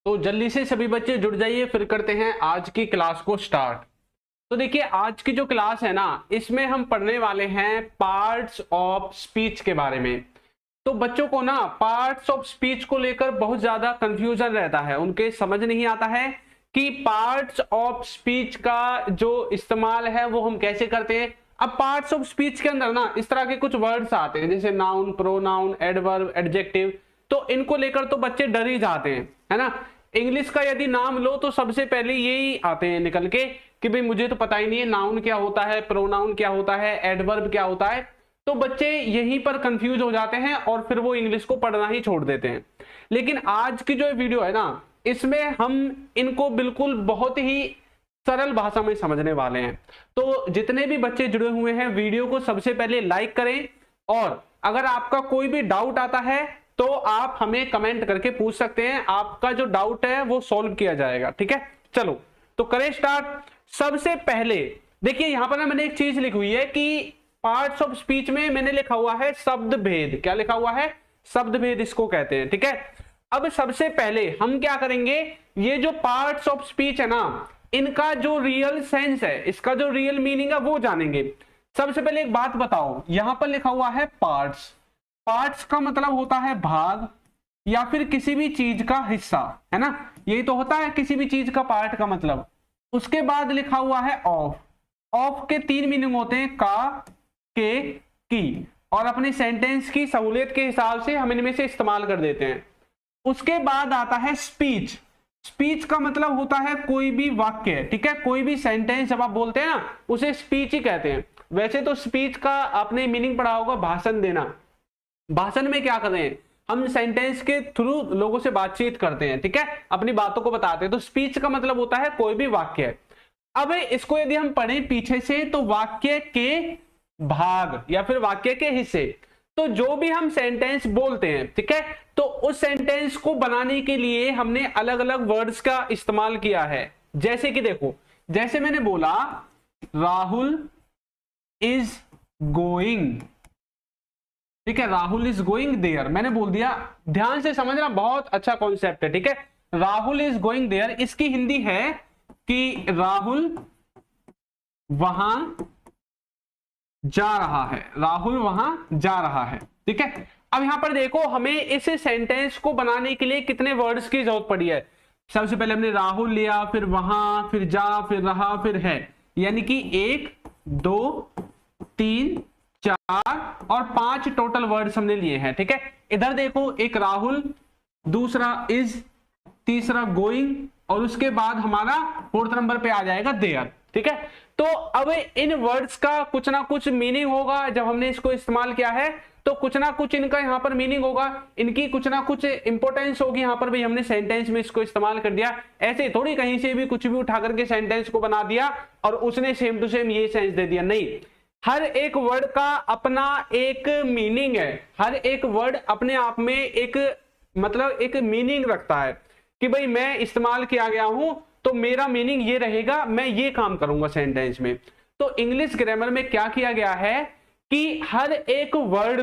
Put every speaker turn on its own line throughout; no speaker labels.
तो जल्दी से सभी बच्चे जुड़ जाइए, फिर करते हैं आज की क्लास को स्टार्ट। तो देखिए आज की जो क्लास है ना, इसमें हम पढ़ने वाले हैं पार्ट्स ऑफ स्पीच के बारे में। तो बच्चों को ना पार्ट्स ऑफ स्पीच को लेकर बहुत ज्यादा कंफ्यूजन रहता है, उनके समझ नहीं आता है कि पार्ट्स ऑफ स्पीच का जो इस्तेमाल है वो हम कैसे करते हैं। अब पार्ट्स ऑफ स्पीच के अंदर ना इस तरह के कुछ वर्ड्स आते हैं जैसे नाउन, प्रोनाउन, एडवर्ब, एडजेक्टिव, तो इनको लेकर तो बच्चे डर ही जाते हैं, है ना। इंग्लिश का यदि नाम लो तो सबसे पहले यही आते हैं निकल के कि भाई मुझे तो पता ही नहीं है नाउन क्या होता है, प्रोनाउन क्या होता है, एडवर्ब क्या होता है। तो बच्चे यहीं पर कंफ्यूज हो जाते हैं और फिर वो इंग्लिश को पढ़ना ही छोड़ देते हैं। लेकिन आज की जो वीडियो है ना, इसमें हम इनको बिल्कुल बहुत ही सरल भाषा में समझने वाले हैं। तो जितने भी बच्चे जुड़े हुए हैं वीडियो को सबसे पहले लाइक करें, और अगर आपका कोई भी डाउट आता है तो आप हमें कमेंट करके पूछ सकते हैं, आपका जो डाउट है वो सॉल्व किया जाएगा। ठीक है, चलो तो करें स्टार्ट। सबसे पहले देखिए यहां पर ना मैंने एक चीज लिखी हुई है कि पार्ट्स ऑफ स्पीच में मैंने लिखा हुआ है शब्द भेद। क्या लिखा हुआ है? शब्द भेद इसको कहते हैं। ठीक है, अब सबसे पहले हम क्या करेंगे, ये जो पार्ट्स ऑफ स्पीच है ना, इनका जो रियल सेंस है, इसका जो रियल मीनिंग है वो जानेंगे। सबसे पहले एक बात बताओ, यहां पर लिखा हुआ है पार्ट्स। पार्ट्स का मतलब होता है भाग या फिर किसी भी चीज का हिस्सा, है ना। यही तो होता है किसी भी चीज का पार्ट का मतलब। उसके बाद लिखा हुआ है ऑफ। ऑफ के तीन मीनिंग होते हैं, का, के, की, और अपनी सेंटेंस की सहूलियत के हिसाब से हम इनमें से इस्तेमाल कर देते हैं। उसके बाद आता है स्पीच। स्पीच का मतलब होता है कोई भी वाक्य, ठीक है, कोई भी सेंटेंस जब आप बोलते हैं ना उसे स्पीच ही कहते हैं। वैसे तो स्पीच का आपने मीनिंग पढ़ा होगा भाषण देना। भाषण में क्या कर रहे हैं, हम सेंटेंस के थ्रू लोगों से बातचीत करते हैं, ठीक है, अपनी बातों को बताते हैं। तो स्पीच का मतलब होता है कोई भी वाक्य। अब इसको यदि हम पढ़ें पीछे से तो वाक्य के भाग या फिर वाक्य के हिस्से। तो जो भी हम सेंटेंस बोलते हैं, ठीक है, तो उस सेंटेंस को बनाने के लिए हमने अलग अलग वर्ड्स का इस्तेमाल किया है। जैसे कि देखो, जैसे मैंने बोला राहुल इज गोइंग, ठीक है, राहुल इज गोइंग देयर, मैंने बोल दिया। ध्यान से समझना, बहुत अच्छा कॉन्सेप्ट है। ठीक है, राहुल इज गोइंग देयर, इसकी हिंदी है कि राहुल वहां जा रहा है। राहुल वहां जा रहा है, ठीक है। अब यहां पर देखो हमें इस सेंटेंस को बनाने के लिए कितने वर्ड्स की जरूरत पड़ी है। सबसे पहले हमने राहुल लिया, फिर वहां, फिर जा, फिर रहा, फिर है, यानी कि 1 2 3 4 और 5 टोटल वर्ड्स हमने लिए हैं। ठीक है, इधर देखो, एक राहुल, दूसरा इज, तीसरा गोइंग, और उसके बाद हमारा 4th नंबर पे आ जाएगा देयर। ठीक है, तो अब इन वर्ड्स का कुछ ना कुछ मीनिंग होगा। जब हमने इसको इस्तेमाल किया है तो कुछ ना कुछ इनका यहाँ पर मीनिंग होगा, इनकी कुछ ना कुछ इंपॉर्टेंस होगी। यहाँ पर भी हमने सेंटेंस में इसको इस्तेमाल कर दिया। ऐसे थोड़ी कहीं से भी कुछ भी उठा करके सेंटेंस को बना दिया और उसने सेम टू सेम ये सेंस दे दिया, नहीं। हर एक वर्ड का अपना एक मीनिंग है। हर एक वर्ड अपने आप में एक मतलब एक मीनिंग रखता है कि भाई मैं इस्तेमाल किया गया हूं तो मेरा मीनिंग ये रहेगा, मैं ये काम करूंगा सेंटेंस में। तो इंग्लिश ग्रामर में क्या किया गया है कि हर एक वर्ड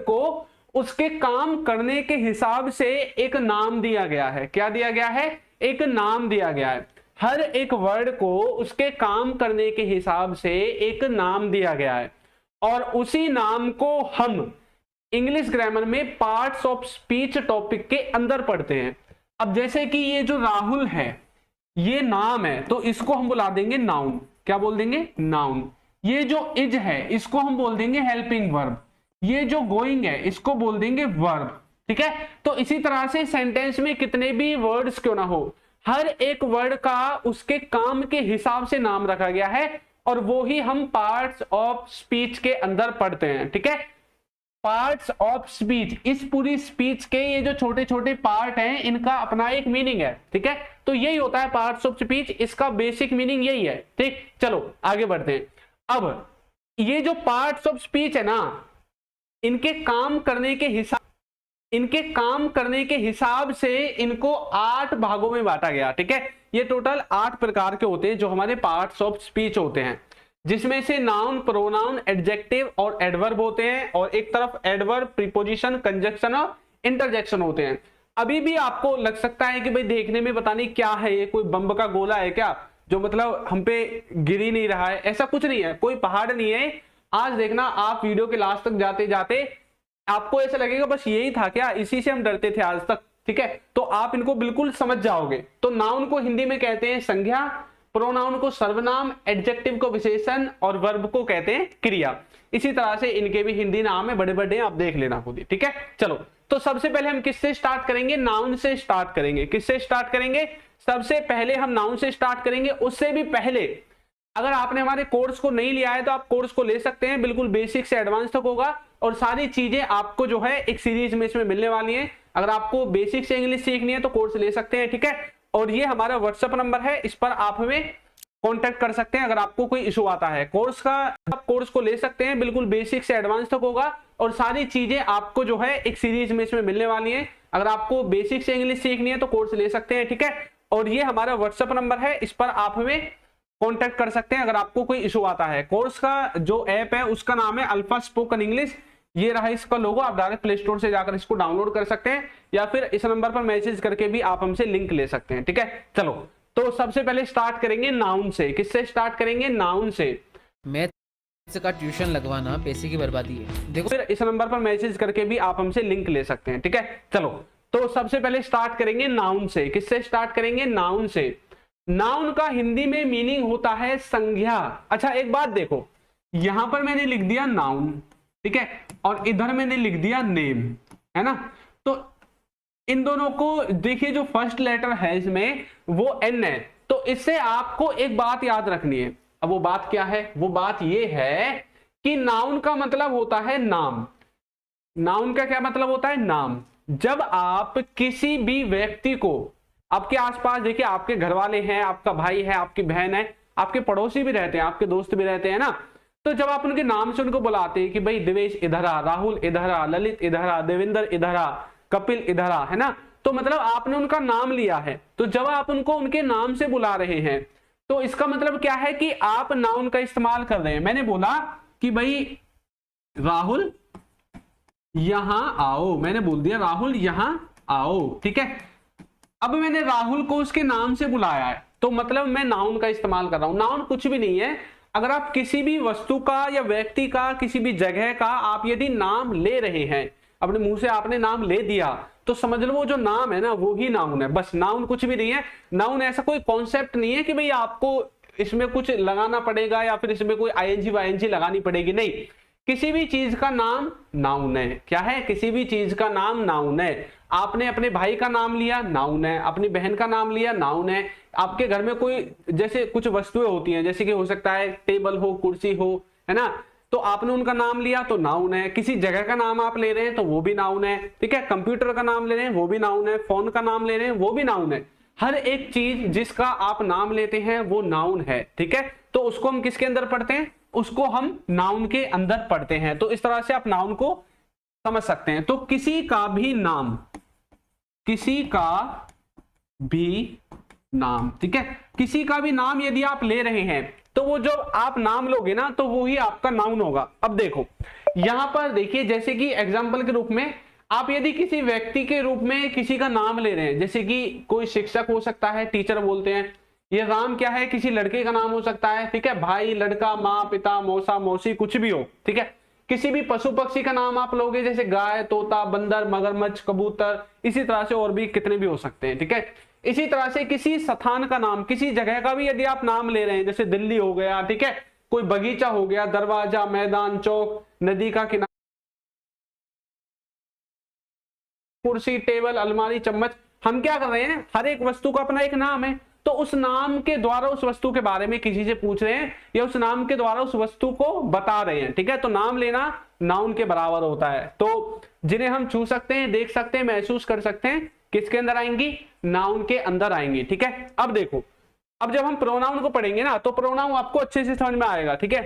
को उसके काम करने के हिसाब से एक नाम दिया गया है। क्या दिया गया है? एक नाम दिया गया है। हर एक वर्ड को उसके काम करने के हिसाब से एक नाम दिया गया है, और उसी नाम को हम इंग्लिश ग्रामर में पार्ट्स ऑफ स्पीच टॉपिक के अंदर पढ़ते हैं। अब जैसे कि ये जो राहुल है ये नाम है, तो इसको हम बुला देंगे नाउन। क्या बोल देंगे? नाउन। ये जो इज है इसको हम बोल देंगे हेल्पिंग वर्ब। ये जो गोइंग है इसको बोल देंगे वर्ब। ठीक है, तो इसी तरह से सेंटेंस में कितने भी वर्ड्स क्यों ना हो, हर एक वर्ड का उसके काम के हिसाब से नाम रखा गया है, और वो ही हम पार्ट्स ऑफ स्पीच के अंदर पढ़ते हैं। ठीक है, पार्ट्स ऑफ स्पीच, इस पूरी स्पीच के ये जो छोटे छोटे पार्ट हैं इनका अपना एक मीनिंग है। ठीक है, तो यही होता है पार्ट्स ऑफ स्पीच, इसका बेसिक मीनिंग यही है। ठीक, चलो आगे बढ़ते हैं। अब ये जो पार्ट्स ऑफ स्पीच है ना, इनके काम करने के हिसाब से इनको 8 भागों में बांटा गया। ठीक है, ये टोटल 8 प्रकार के होते हैं जो हमारे पार्ट्स ऑफ स्पीच होते हैं, जिसमें से नाउन, प्रोनाउन, एडजेक्टिव और एडवर्ब होते हैं, और एक तरफ एडवर्ब, प्रीपोजिशन, कंजक्शन और इंटरजेक्शन होते हैं। अभी भी आपको लग सकता है कि भाई देखने में पता नहीं क्या है, ये कोई बम का गोला है क्या जो मतलब हम पे गिर ही नहीं रहा है। ऐसा कुछ नहीं है, कोई पहाड़ नहीं है। आज देखना आप वीडियो के लास्ट तक जाते जाते आपको ऐसा लगेगा बस यही था क्या, इसी से हम डरते थे आज तक। ठीक है, तो आप इनको बिल्कुल समझ जाओगे। तो नाउन को हिंदी में कहते हैं संज्ञा, प्रोनाउन को सर्वनाम, एडजेक्टिव को विशेषण और वर्ब को कहते हैं क्रिया। इसी तरह से इनके भी हिंदी नाम है, बड़े बड़े आप देख लेना खुद ही। ठीक है, चलो तो सबसे पहले हम किससे स्टार्ट करेंगे? नाउन से स्टार्ट करेंगे। किससे स्टार्ट करेंगे? सबसे पहले हम नाउन से स्टार्ट करेंगे। उससे भी पहले अगर आपने हमारे कोर्स को नहीं लिया है तो आप कोर्स को ले सकते हैं, बिल्कुल बेसिक से एडवांस तक होगा और सारी चीजें आपको जो है एक सीरीज में इसमें मिलने वाली हैं। अगर आपको बेसिक से इंग्लिश सीखनी है तो कोर्स ले सकते हैं। ठीक है, और ये हमारा व्हाट्सएप नंबर है, इस पर आप हमें कांटेक्ट कर सकते हैं अगर आपको कोई इशू आता है। कोर्स का आप कोर्स को ले सकते हैं, बिल्कुल बेसिक से एडवांस तक होगा और सारी चीजें आपको जो है एक सीरीज में इसमें मिलने वाली हैं। अगर आपको बेसिक से इंग्लिश सीखनी है तो कोर्स ले सकते हैं। ठीक है, और ये हमारा व्हाट्सएप नंबर है, इस पर आप हमें कांटेक्ट कर सकते हैं अगर आपको कोई इशू आता है। कोर्स का जो ऐप है उसका नाम है अल्फा स्पोकन इंग्लिश। ये रहा इसका लोगो, आप डायरेक्ट प्ले स्टोर से जाकर इसको डाउनलोड कर सकते हैं या फिर इस नंबर पर मैसेज करके भी आप हमसे लिंक ले सकते हैं। ठीक है, चलो तो सबसे पहले स्टार्ट करेंगे नाउन से। किससे स्टार्ट करेंगे? नाउन से।
मैथ्स का ट्यूशन लगवाना पैसे की बर्बादी है। देखो
फिर इस नंबर पर मैसेज करके भी आप हमसे लिंक ले सकते हैं। ठीक है, चलो तो सबसे पहले स्टार्ट करेंगे नाउन से। किससे स्टार्ट करेंगे? नाउन से। नाउन का हिंदी में मीनिंग होता है संज्ञा। अच्छा एक बात देखो, यहां पर मैंने लिख दिया नाउन, ठीक है, और इधर मैंने लिख दिया नेम, है ना। तो इन दोनों को देखिए, जो फर्स्ट लेटर है इसमें वो एन है, तो इससे आपको एक बात याद रखनी है। अब वो बात क्या है? वो बात ये है कि नाउन का मतलब होता है नाम। नाउन का क्या मतलब होता है? नाम। जब आप किसी भी व्यक्ति को, आपके आसपास देखिए आपके घर वाले हैं, आपका भाई है, आपकी बहन है, आपके पड़ोसी भी रहते हैं, आपके दोस्त भी रहते हैं ना, तो जब आप उनके नाम से उनको बुलाते हैं कि भाई दिवेश इधर आ, राहुल इधर आ, ललित इधर आ, देवेंद्र इधर आ, कपिल इधर आ, है ना, तो मतलब आपने उनका नाम लिया है। तो जब आप उनको उनके नाम से बुला रहे हैं तो इसका मतलब क्या है कि आप नाउन का इस्तेमाल कर रहे हैं। मैंने बोला कि भाई राहुल यहां आओ, मैंने बोल दिया राहुल यहां आओ, ठीक है। अब मैंने राहुल को उसके नाम से बुलाया है, तो मतलब मैं नाउन का इस्तेमाल कर रहा हूं। नाउन कुछ भी नहीं है। अगर आप किसी भी वस्तु का या व्यक्ति का, किसी भी जगह का आप यदि नाम ले रहे हैं, अपने मुंह से आपने नाम ले दिया, तो समझ लो वो जो नाम है ना वो ही नाउन है। बस नाउन कुछ भी नहीं है। नाउन ऐसा कोई कॉन्सेप्ट नहीं है कि भाई आपको इसमें कुछ लगाना पड़ेगा या फिर इसमें कोई आईएनजी वाईएनजी लगानी पड़ेगी, नहीं। किसी भी चीज का नाम नाउन है। क्या है? किसी भी चीज का नाम नाउन है। आपने अपने भाई का नाम लिया, नाउन है। अपनी बहन का नाम लिया, नाउन है। आपके घर में कोई जैसे कुछ वस्तुएं होती हैं, जैसे कि हो सकता है टेबल हो, कुर्सी हो, है ना, तो आपने उनका नाम लिया तो नाउन है। किसी जगह का नाम आप ले रहे हैं तो वो भी नाउन है, ठीक है। कंप्यूटर का नाम ले रहे हैं वो भी नाउन है, फोन का नाम ले रहे हैं वो भी नाउन है। हर एक चीज जिसका आप नाम लेते हैं वो नाउन है, ठीक है। तो उसको हम किसके अंदर पढ़ते हैं? उसको हम नाउन के अंदर पढ़ते हैं। तो इस तरह से आप नाउन को समझ सकते हैं। तो किसी का भी नाम, किसी का भी नाम, ठीक है, किसी का भी नाम यदि आप ले रहे हैं तो वो जो आप नाम लोगे ना तो वो ही आपका नाउन होगा। अब देखो यहां पर देखिए, जैसे कि एग्जांपल के रूप में आप यदि किसी व्यक्ति के रूप में किसी का नाम ले रहे हैं, जैसे कि कोई शिक्षक हो सकता है, टीचर बोलते हैं। ये राम क्या है? किसी लड़के का नाम हो सकता है, ठीक है, भाई, लड़का, माँ, पिता, मौसा, मौसी, कुछ भी हो, ठीक है। किसी भी पशु पक्षी का नाम आप लोगे, जैसे गाय, तोता, बंदर, मगरमच्छ, कबूतर, इसी तरह से और भी कितने भी हो सकते हैं, ठीक है। इसी तरह से किसी स्थान का नाम, किसी जगह का भी यदि आप नाम ले रहे हैं, जैसे दिल्ली हो गया, ठीक है, कोई बगीचा हो गया, दरवाजा, मैदान, चौक, नदी का किनारा, कुर्सी, टेबल, अलमारी, चम्मच, हम क्या कर रहे हैं? हर एक वस्तु का अपना एक नाम है। तो उस नाम के द्वारा उस वस्तु के बारे में किसी से पूछ रहे हैं या उस नाम के द्वारा उस वस्तु को बता रहे हैं, ठीक है। तो नाम लेना नाउन के बराबर होता है। तो जिन्हें हम छू सकते हैं, देख सकते हैं, महसूस कर सकते हैं, किसके अंदर आएंगी? नाउन के अंदर आएंगी, ठीक है। अब देखो, अब जब हम प्रोनाउन को पढ़ेंगे ना तो प्रोनाउन आपको अच्छे से समझ में आएगा, ठीक है।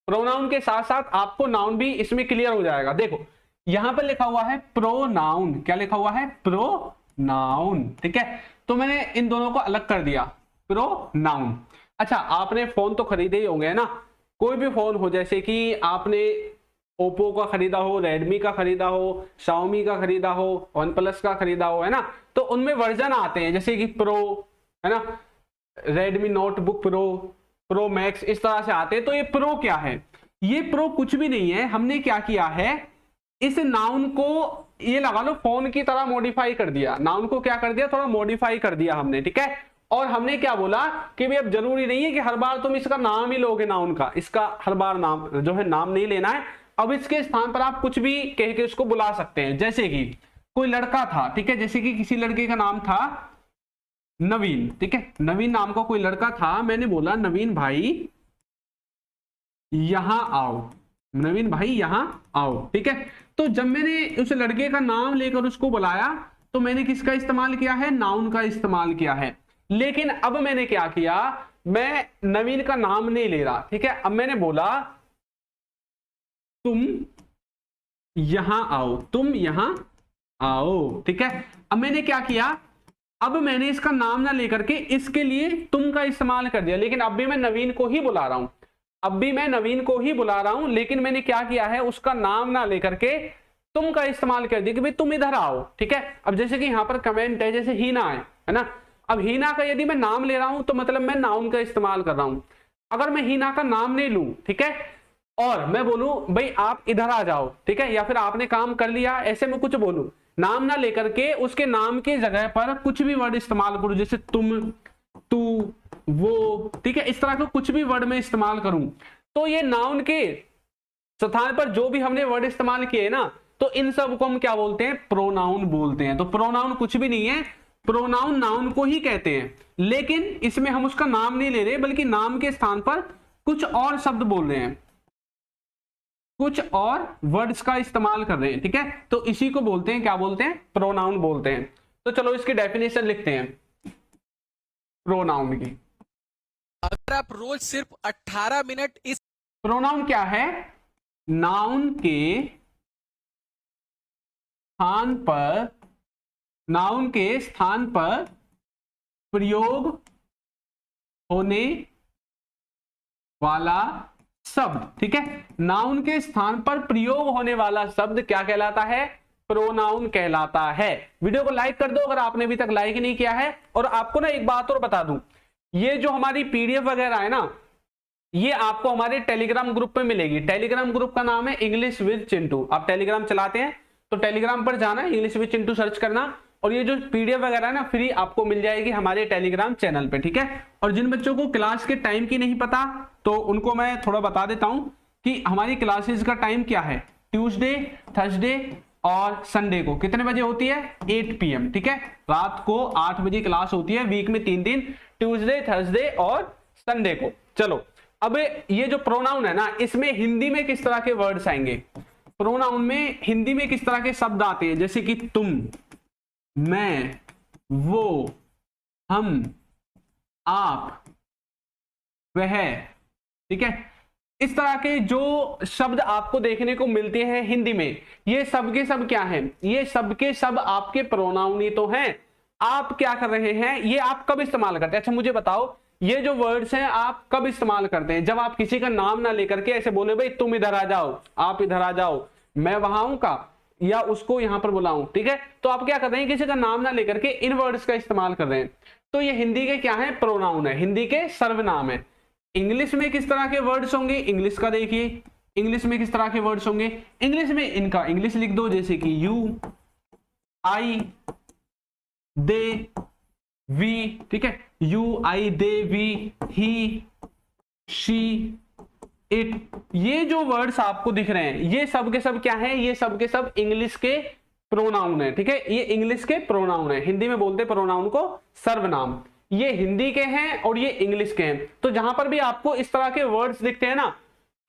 प्रोनाउन के साथ साथ आपको नाउन भी इसमें क्लियर हो जाएगा। देखो यहां पर लिखा हुआ है प्रोनाउन। क्या लिखा हुआ है? प्रोनाउन, ठीक है। तो मैंने इन दोनों को अलग कर दिया, प्रोनाउन। अच्छा, आपने फोन तो खरीदे ही होंगे ना, कोई भी फोन हो, जैसे कि आपने ओप्पो का खरीदा हो, रेडमी का खरीदा हो, शाओमी का खरीदा हो, वन प्लस का खरीदा हो, है ना, तो उनमें वर्जन आते हैं जैसे कि प्रो, है ना, Redmi notebook pro, pro max, इस तरह से आते हैं। तो ये प्रो क्या है? ये प्रो कुछ भी नहीं है, हमने क्या किया है, इस नाउन को ये लगा लो फोन की तरह मॉडिफाई कर दिया, नाउन को क्या कर दिया, थोड़ा मॉडिफाई कर दिया हमने, ठीक है। और हमने क्या बोला कि भाई अब जरूरी नहीं है कि हर बार तुम इसका नाम ही लोगे, नाउन का, इसका हर बार नाम जो है नाम नहीं लेना है। अब इसके स्थान पर आप कुछ भी कह के उसको बुला सकते हैं। जैसे कि कोई लड़का था, ठीक है, जैसे कि किसी लड़के का नाम था नवीन, ठीक है, नवीन नाम का कोई लड़का था, मैंने बोला नवीन भाई यहां आओ, नवीन भाई यहां आओ, ठीक है। तो जब मैंने उस लड़के का नाम लेकर उसको बुलाया तो मैंने किसका इस्तेमाल किया है, नाउन का इस्तेमाल किया है। लेकिन अब मैंने क्या किया, मैं नवीन का नाम नहीं ले रहा, ठीक है, अब मैंने बोला तुम यहां आओ, तुम यहां आओ, ठीक है। अब मैंने क्या किया, अब मैंने इसका नाम ना लेकर के इसके लिए तुम का इस्तेमाल कर दिया, लेकिन अब भी मैं नवीन को ही बुला रहा हूं, अब भी मैं नवीन को ही बुला रहा हूं, लेकिन मैंने क्या किया है, उसका नाम ना लेकर के तुम का इस्तेमाल कर दिया कि भाई तुम इधर आओ, ठीक है। अब जैसे कि यहां पर कमेंट है, जैसे हीना है ना, अब हीना का यदि मैं नाम ले रहा हूं तो मतलब मैं नाउन का इस्तेमाल कर रहा हूं। अगर मैं हीना का नाम नहीं लूं, ठीक है, और मैं बोलूं भाई आप इधर आ जाओ, ठीक है, या फिर आपने काम कर लिया, ऐसे में कुछ बोलूं, नाम ना लेकर के उसके नाम की जगह पर कुछ भी वर्ड इस्तेमाल करूं, जैसे तुम, तू, वो, ठीक है, इस तरह का कुछ भी वर्ड में इस्तेमाल करूं, तो ये नाउन के स्थान पर जो भी हमने वर्ड इस्तेमाल किए ना, तो इन सब को हम क्या बोलते हैं, प्रोनाउन बोलते हैं। तो प्रोनाउन कुछ भी नहीं है, प्रोनाउन नाउन को ही कहते हैं, लेकिन इसमें हम उसका नाम नहीं ले रहे, बल्कि नाम के स्थान पर कुछ और शब्द बोल रहे हैं, कुछ और वर्ड्स का इस्तेमाल कर रहे हैं, ठीक है। तो इसी को बोलते हैं, क्या बोलते हैं, प्रोनाउन बोलते हैं। तो चलो इसकी डेफिनेशन लिखते हैं प्रोनाउन की।
अगर आप रोज सिर्फ 18 मिनट इस
प्रोनाउन क्या है, नाउन के स्थान पर, नाउन के स्थान पर प्रयोग होने वाला शब्द, ठीक है, नाउन के स्थान पर प्रयोग होने वाला शब्द क्या कहलाता है, प्रोनाउन कहलाता है। वीडियो को लाइक कर दो अगर आपने अभी तक लाइक नहीं किया है। और आपको ना एक बात और बता दूं, ये जो हमारी पीडीएफ वगैरह है ना, ये आपको हमारे टेलीग्राम ग्रुप पे मिलेगी। टेलीग्राम ग्रुप का नाम है इंग्लिश विद चिंटू। आप टेलीग्राम चलाते हैं तो टेलीग्राम पर जाना, इंग्लिश विद चिंटू सर्च करना, और ये जो पीडीएफ वगैरह है ना फ्री आपको मिल जाएगी हमारे टेलीग्राम चैनल पे, ठीक है। और जिन बच्चों को क्लास के टाइम की नहीं पता तो उनको मैं थोड़ा बता देता हूं कि हमारी क्लासेस का टाइम क्या है, ट्यूसडे, थर्सडे और संडे को कितने बजे होती है, 8 PM, ठीक है, रात को 8 बजे क्लास होती है, वीक में 3 दिन, ट्यूसडे, थर्सडे और संडे को। चलो अब ये जो प्रोनाउन है ना, इसमें हिंदी में किस तरह के वर्ड्स आएंगे, प्रोनाउन में हिंदी में किस तरह के शब्द आते हैं, जैसे कि तुम, मैं, वो, हम, आप, वह, ठीक है, इस तरह के जो शब्द आपको देखने को मिलते हैं हिंदी में, ये सब के सब क्या हैं, ये सब के सब आपके प्रोनाउन ही तो हैं। आप क्या कर रहे हैं, ये आप कब इस्तेमाल करते हैं, अच्छा मुझे बताओ, ये जो वर्ड्स हैं आप कब इस्तेमाल करते हैं, जब आप किसी का नाम ना लेकर के ऐसे बोले भाई तुम इधर आ जाओ, आप इधर आ जाओ, मैं वहां हूं का, या उसको यहां पर बुलाऊं, ठीक है, तो आप क्या कर रहे हैं, किसी का नाम ना लेकर के इन वर्ड्स का इस्तेमाल कर रहे हैं। तो ये हिंदी के क्या है, प्रोनाउन है, हिंदी के सर्वनाम है। इंग्लिश में किस तरह के वर्ड्स होंगे, इंग्लिश का देखिए, इंग्लिश में किस तरह के वर्ड्स होंगे, इंग्लिश में इनका इंग्लिश लिख दो, जैसे कि यू, आई, दे, वी, ठीक है, you, I, they, we, he, she, it, ये जो वर्ड्स आपको दिख रहे हैं ये सब के सब क्या है, ये सब के सब इंग्लिश के प्रोनाउन है, ठीक है, ये इंग्लिश के प्रोनाउन है। हिंदी में बोलते प्रोनाउन को सर्वनाम, ये हिंदी के हैं और ये इंग्लिश के हैं। तो जहां पर भी आपको इस तरह के वर्ड्स दिखते हैं ना,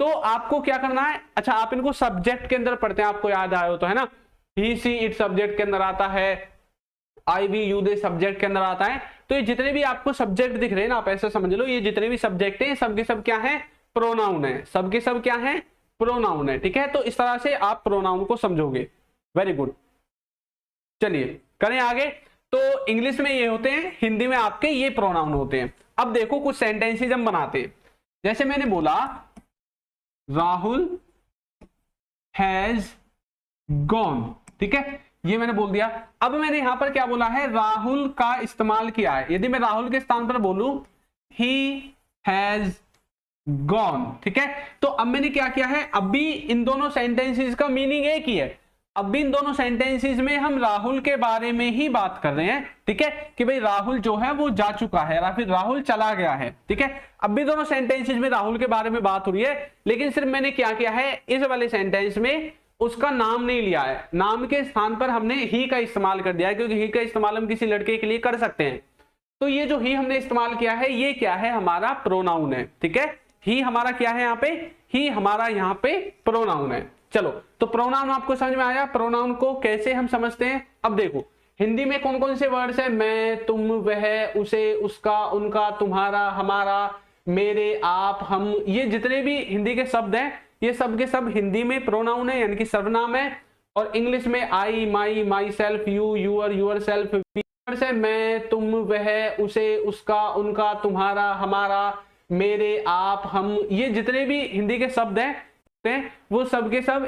तो आपको क्या करना है, अच्छा आप इनको सब्जेक्ट के अंदर पढ़ते हैं, आपको याद आया हो तो, है ना, ही, सी, इट सब्जेक्ट के अंदर आता है, आई, वी, यू, दे सब्जेक्ट के अंदर आता है। तो ये जितने भी आपको सब्जेक्ट दिख रहे हैं ना, आप ऐसा समझ लो, ये जितने भी सब्जेक्ट हैं सब के सब क्या है, प्रोनाउन है, सब के सब क्या है, प्रोनाउन है, ठीक है। तो इस तरह से आप प्रोनाउन को समझोगे। वेरी गुड, चलिए करें आगे। तो इंग्लिश में ये होते हैं, हिंदी में आपके ये प्रोनाउन होते हैं। अब देखो कुछ सेंटेंसेस हम बनाते हैं, जैसे मैंने बोला राहुल हैज गॉन, ठीक है, ये मैंने बोल दिया। अब मैंने यहां पर क्या बोला है, राहुल का इस्तेमाल किया है। यदि मैं राहुल के स्थान पर बोलूं ही हैज गॉन, ठीक है, तो अब मैंने क्या किया है, अभी इन दोनों सेंटेंसेस का मीनिंग एक ही है। अभी इन दोनों सेंटेंसेस में हम राहुल के बारे में ही बात कर रहे हैं, ठीक है, कि भाई राहुल जो है वो जा चुका है या फिर राहुल चला गया है, ठीक है। अभी दोनों सेंटेंसेस में राहुल के बारे में बात हो रही है, लेकिन सिर्फ मैंने क्या किया है, इस वाले सेंटेंस में उसका नाम नहीं लिया है, नाम के स्थान पर हमने ही का इस्तेमाल कर दिया है, क्योंकि ही का इस्तेमाल हम किसी लड़के के लिए कर सकते हैं। तो ये जो ही हमने इस्तेमाल किया है, ये क्या है, हमारा प्रोनाउन है, ठीक है। ही हमारा क्या है यहाँ पे, ही हमारा यहाँ पे प्रोनाउन है। चलो, तो प्रोनाउन आपको समझ में आया, प्रोनाउन को कैसे हम समझते हैं। अब देखो हिंदी में कौन कौन से वर्ड्स है, मैं, तुम, वह, उसे, उसका, उनका, तुम्हारा, हमारा, मेरे, आप, हम, ये जितने भी हिंदी के शब्द हैं, ये सब के सब हिंदी में प्रोनाउन है, यानी कि सर्वनाम है। और इंग्लिश में I, my, myself, you, your, yourself, है मैं, तुम, वह, उसे, उसका, उनका, तुम्हारा, हमारा, मेरे, आप, हम, ये जितने भी हिंदी के शब्द हैं वो सब के सब